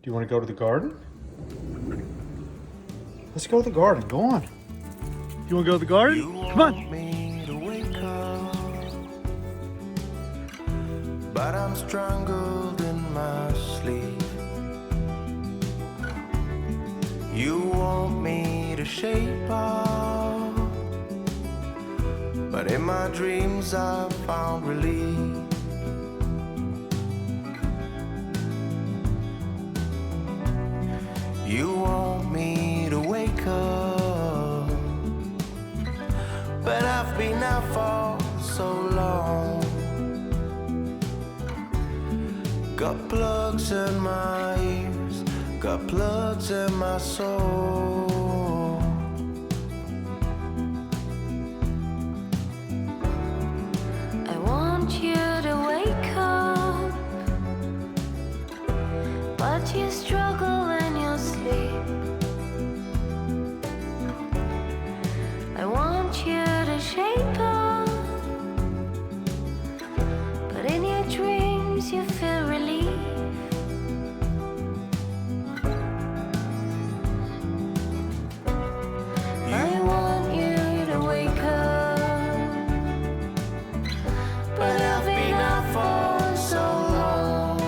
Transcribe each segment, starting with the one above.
You want to go to the garden? Let's go to the garden. Go on. You want to go to the garden? Come on. Me to wake up, but I'm strangled in my sleep. You want me to shape up, but in my dreams I found relief. You want me to wake up, but I've been out for so long. Got plugs in my ears, got plugs in my soul. I want you to wake up, but you struggle in your sleep. I want you to shape up, but in your dreams you feel relief. I want you to wake up, but I've been out for so long.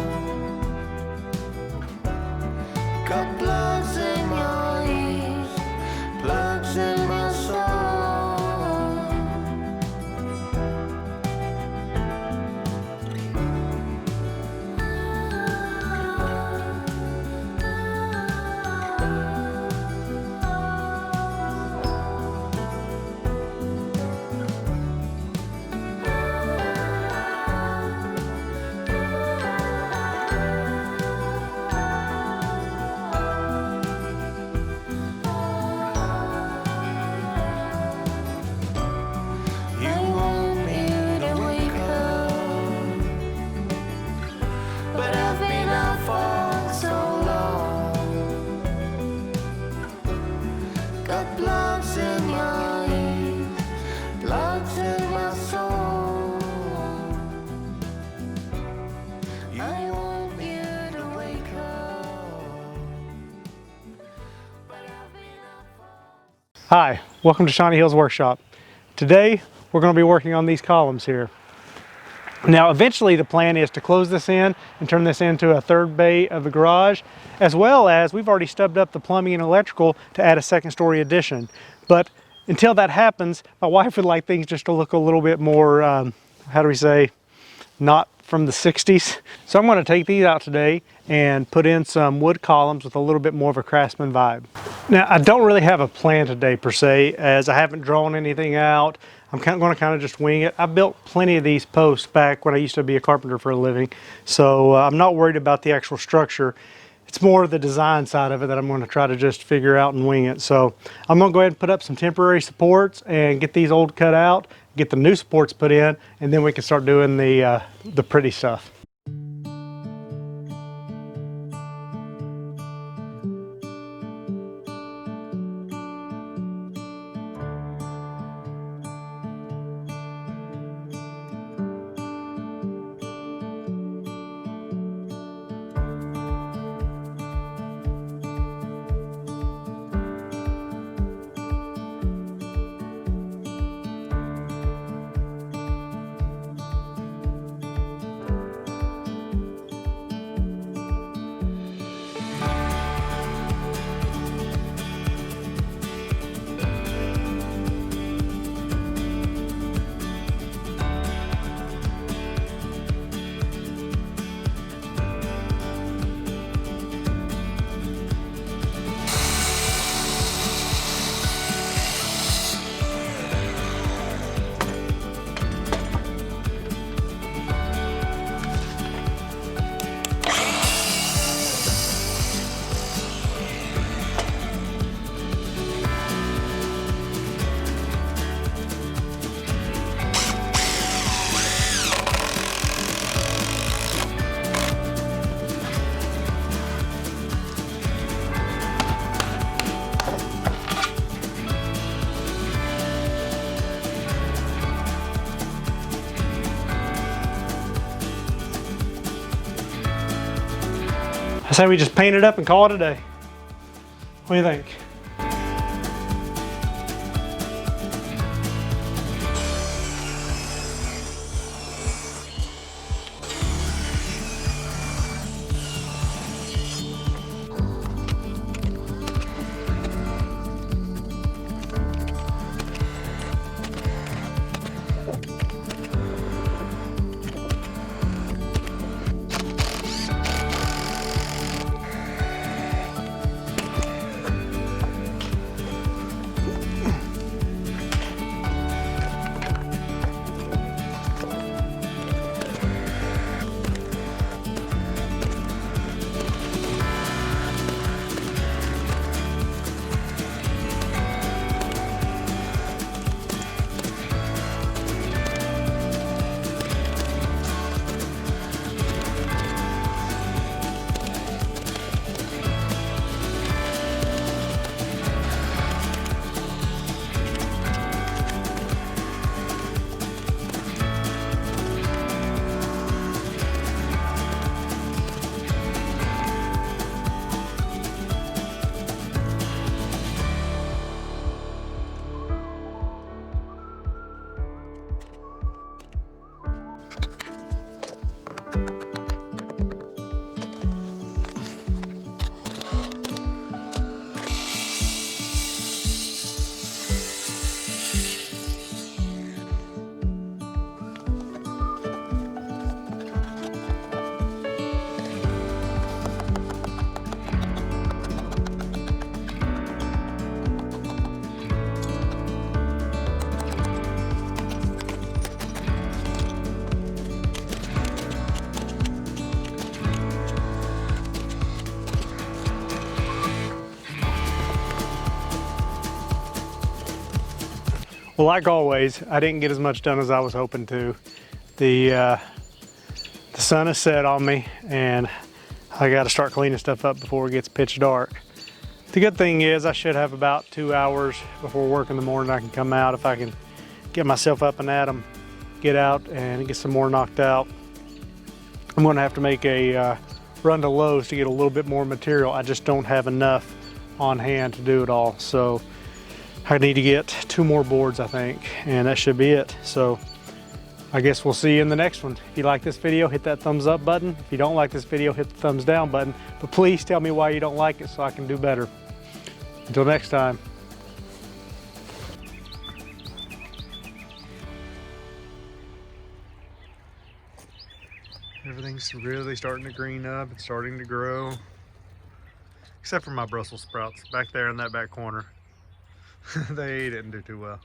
Got plugs in your ears, plugs in my soul. You want me to wake up, but I've been out for so long. Got plugs in your ears, plugs in my soul. I want you to wake up, but I've been out for. Hi, welcome to Shawnee Hills Workshop. Today, we're going to be working on these columns here. Now, eventually the plan is to close this in and turn this into a third bay of the garage, as well as we've already stubbed up the plumbing and electrical to add a second story addition. But until that happens, my wife would like things just to look a little bit more, how do we say, not from the 60s. So I'm going to take these out today and put in some wood columns with a little bit more of a craftsman vibe. Now, I don't really have a plan today per se, as I haven't drawn anything out. I'm going to kind of just wing it. I built plenty of these posts back when I used to be a carpenter for a living, so I'm not worried about the actual structure. It's more the design side of it that I'm going to try to just figure out and wing it. So I'm going to go ahead and put up some temporary supports and get these old cut out, get the new supports put in, and then we can start doing the pretty stuff. I say we just paint it up and call it a day. What do you think? Well, like always, I didn't get as much done as I was hoping to. The sun has set on me and I got to start cleaning stuff up before it gets pitch dark. The good thing is I should have about 2 hours before work in the morning. I can come out if I can get myself up and at 'em, get out and get some more knocked out. I'm going to have to make a run to Lowe's to get a little bit more material. I just don't have enough on hand to do it all. So I need to get 2 more boards, I think, and that should be it. So I guess we'll see you in the next one. If you like this video, hit that thumbs up button. If you don't like this video, hit the thumbs down button. But please tell me why you don't like it so I can do better. Until next time. Everything's really starting to green up. It's starting to grow. Except for my Brussels sprouts back there in that back corner. They didn't do too well.